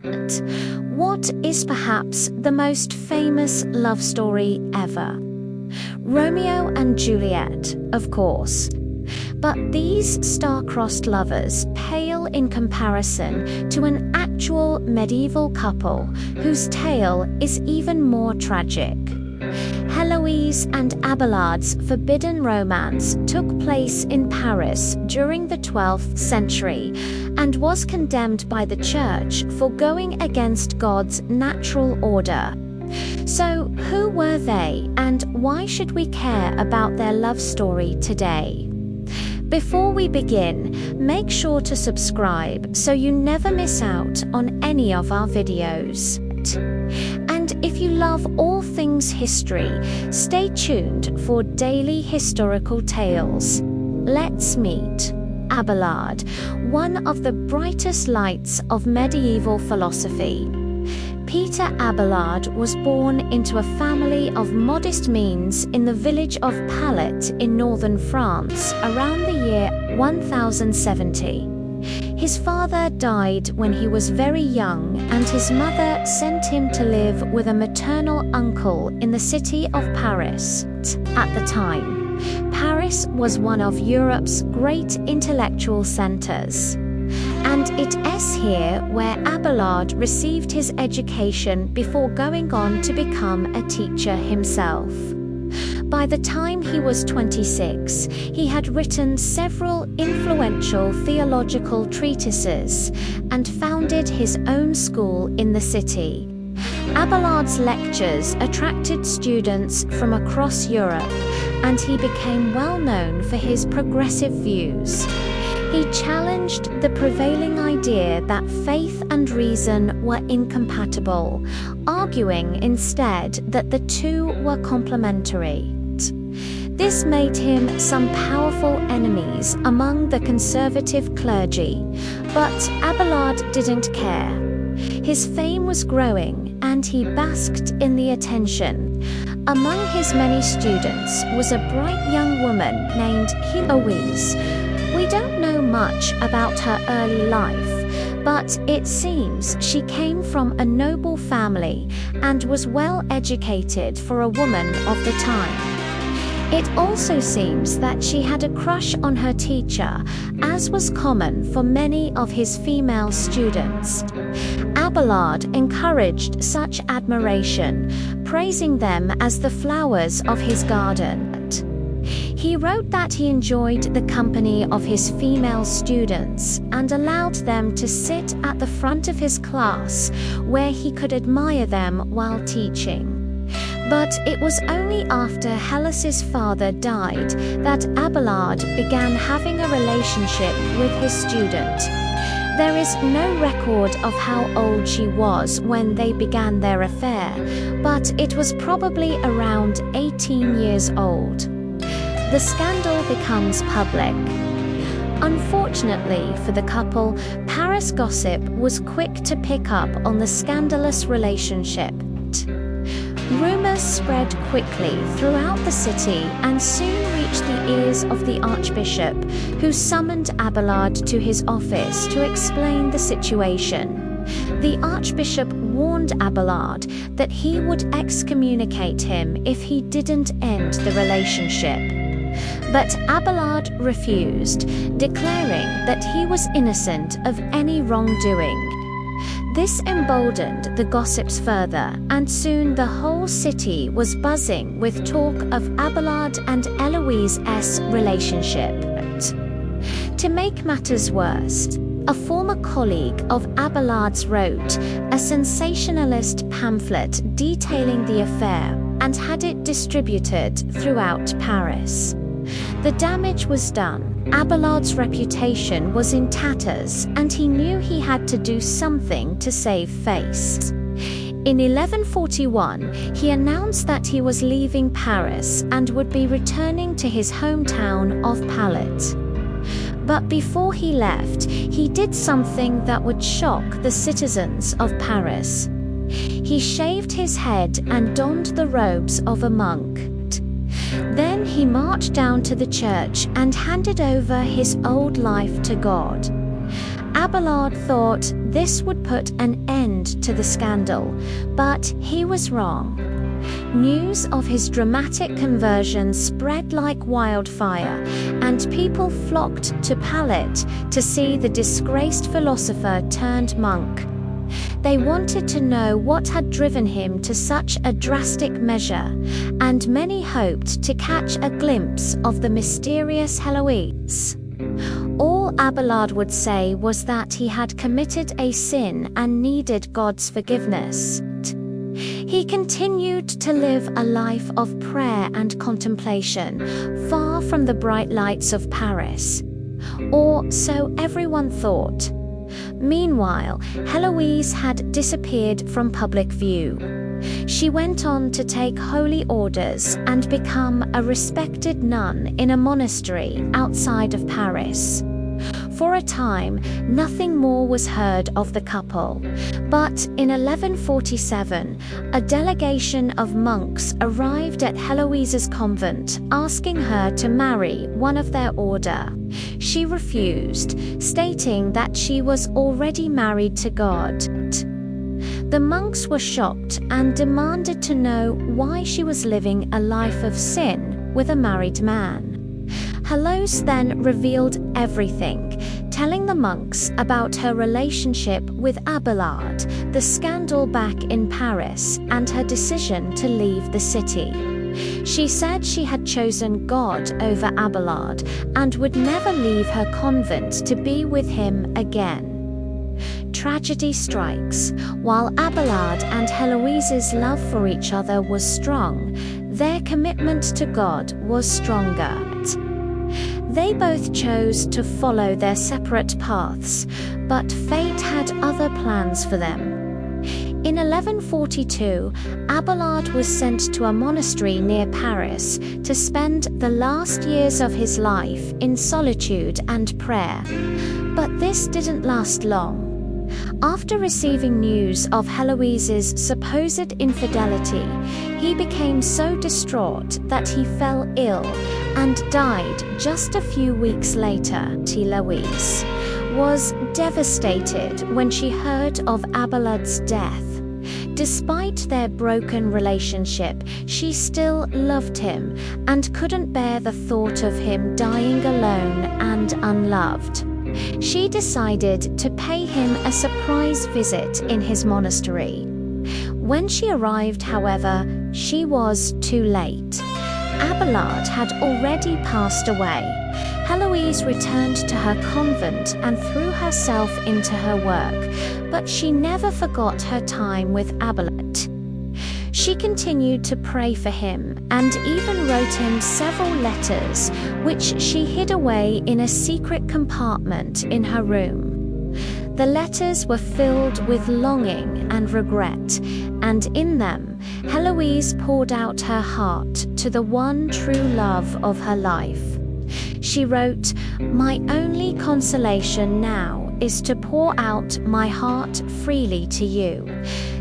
What is perhaps the most famous love story ever? Romeo and Juliet, of course. But these star-crossed lovers pale in comparison to an actual medieval couple whose tale is even more tragic. Heloise and Abelard's forbidden romance took place in Paris during the 12th century and was condemned by the Church for going against God's natural order. So, who were they, and why should we care about their love story today? Before we begin, make sure to subscribe so you never miss out on any of our videos. And if you love all things history, stay tuned for daily historical tales. Let's meet Abelard, one of the brightest lights of medieval philosophy. Peter Abelard was born into a family of modest means in the village of Palette in northern France around the year 1070. His father died when he was very young, and his mother sent him to live with a maternal uncle in the city of Paris. At the time, Paris was one of Europe's great intellectual centers. And it is here where Abelard received his education before going on to become a teacher himself. By the time he was 26, he had written several influential theological treatises and founded his own school in the city. Abelard's lectures attracted students from across Europe, and he became well known for his progressive views. He challenged the prevailing idea that faith and reason were incompatible, arguing instead that the two were complementary. This made him some powerful enemies among the conservative clergy, but Abelard didn't care. His fame was growing, and he basked in the attention. Among his many students was a bright young woman named Heloise. We don't know much about her early life, but it seems she came from a noble family and was well educated for a woman of the time. It also seems that she had a crush on her teacher, as was common for many of his female students. Abelard encouraged such admiration, praising them as the flowers of his garden. He wrote that he enjoyed the company of his female students and allowed them to sit at the front of his class, where he could admire them while teaching. But it was only after Heloise's father died that Abelard began having a relationship with his student. There is no record of how old she was when they began their affair, but it was probably around 18 years old. The scandal becomes public. Unfortunately for the couple, Paris gossip was quick to pick up on the scandalous relationship. Rumors spread quickly throughout the city and soon reached the ears of the Archbishop, who summoned Abelard to his office to explain the situation. The Archbishop warned Abelard that he would excommunicate him if he didn't end the relationship. But Abelard refused, declaring that he was innocent of any wrongdoing. This emboldened the gossips further, and soon the whole city was buzzing with talk of Abelard and Heloise's relationship. To make matters worse, a former colleague of Abelard's wrote a sensationalist pamphlet detailing the affair and had it distributed throughout Paris. The damage was done. Abelard's reputation was in tatters, and he knew he had to do something to save face. In 1141, he announced that he was leaving Paris and would be returning to his hometown of Palette. But before he left, he did something that would shock the citizens of Paris. He shaved his head and donned the robes of a monk. Then he marched down to the church and handed over his old life to God. Abelard thought this would put an end end to the scandal, but he was wrong. News of his dramatic conversion spread like wildfire, and people flocked to Pallet to see the disgraced philosopher turned monk. They wanted to know what had driven him to such a drastic measure, and many hoped to catch a glimpse of the mysterious Heloise. All Abelard would say was that he had committed a sin and needed God's forgiveness. He continued to live a life of prayer and contemplation, far from the bright lights of Paris. Or so everyone thought. Meanwhile, Heloise had disappeared from public view. She went on to take holy orders and become a respected nun in a monastery outside of Paris. For a time, nothing more was heard of the couple, but in 1147, a delegation of monks arrived at Heloise's convent, asking her to marry one of their order. She refused, stating that she was already married to God. The monks were shocked and demanded to know why she was living a life of sin with a married man. Heloise then revealed everything, telling the monks about her relationship with Abelard, the scandal back in Paris, and her decision to leave the city. She said she had chosen God over Abelard and would never leave her convent to be with him again. Tragedy strikes. While Abelard and Heloise's love for each other was strong, their commitment to God was stronger. They both chose to follow their separate paths, but fate had other plans for them. In 1142, Abelard was sent to a monastery near Paris to spend the last years of his life in solitude and prayer. But this didn't last long. After receiving news of Heloise's supposed infidelity, he became so distraught that he fell ill and died just a few weeks later. Heloise was devastated when she heard of Abelard's death. Despite their broken relationship, she still loved him and couldn't bear the thought of him dying alone and unloved. She decided to pay him a surprise visit in his monastery. When she arrived, however, she was too late. Abelard had already passed away. Heloise returned to her convent and threw herself into her work, but she never forgot her time with Abelard. She continued to pray for him and even wrote him several letters, which she hid away in a secret compartment in her room. The letters were filled with longing and regret, and in them, Heloise poured out her heart to the one true love of her life. She wrote, "My only consolation now is to pour out my heart freely to you,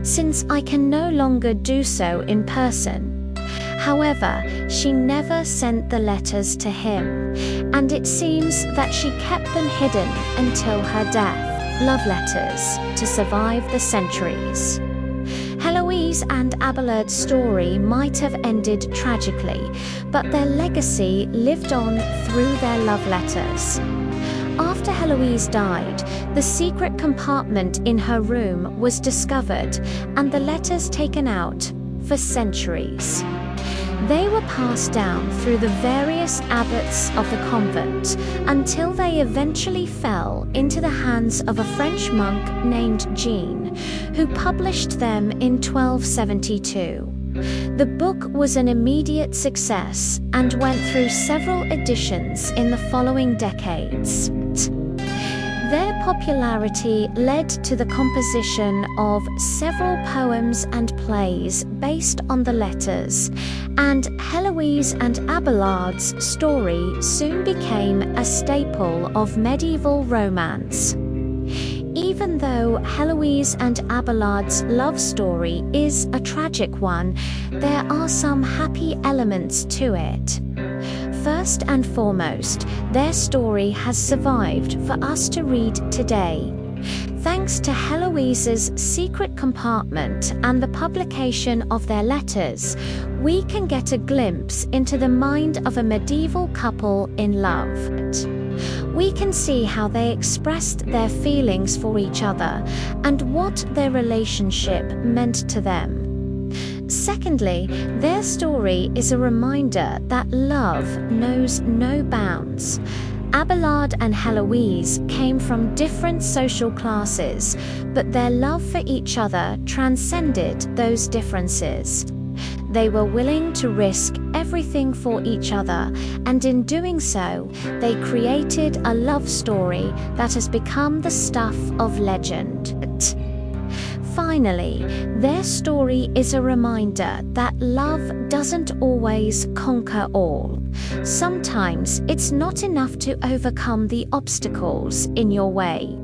since I can no longer do so in person." However, she never sent the letters to him, and it seems that she kept them hidden until her death. Love letters to survive the centuries. Heloise and Abelard's story might have ended tragically, but their legacy lived on through their love letters. After Heloise died, the secret compartment in her room was discovered and the letters taken out for centuries. They were passed down through the various abbots of the convent until they eventually fell into the hands of a French monk named Jean, who published them in 1272. The book was an immediate success and went through several editions in the following decades. Their popularity led to the composition of several poems and plays based on the letters, and Heloise and Abelard's story soon became a staple of medieval romance. Even though Heloise and Abelard's love story is a tragic one, there are some happy elements to it. First and foremost, their story has survived for us to read today. Thanks to Heloise's secret compartment and the publication of their letters, we can get a glimpse into the mind of a medieval couple in love. We can see how they expressed their feelings for each other and what their relationship meant to them. Secondly, their story is a reminder that love knows no bounds. Abelard and Heloise came from different social classes, but their love for each other transcended those differences. They were willing to risk everything for each other, and in doing so, they created a love story that has become the stuff of legend. Finally, their story is a reminder that love doesn't always conquer all. Sometimes it's not enough to overcome the obstacles in your way.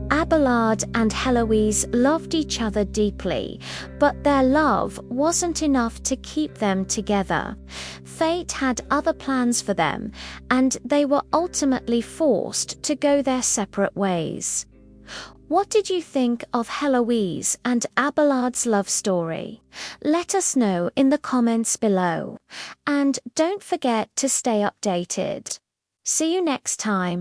Abelard and Heloise loved each other deeply, but their love wasn't enough to keep them together. Fate had other plans for them, and they were ultimately forced to go their separate ways. What did you think of Heloise and Abelard's love story? Let us know in the comments below. And don't forget to stay updated. See you next time.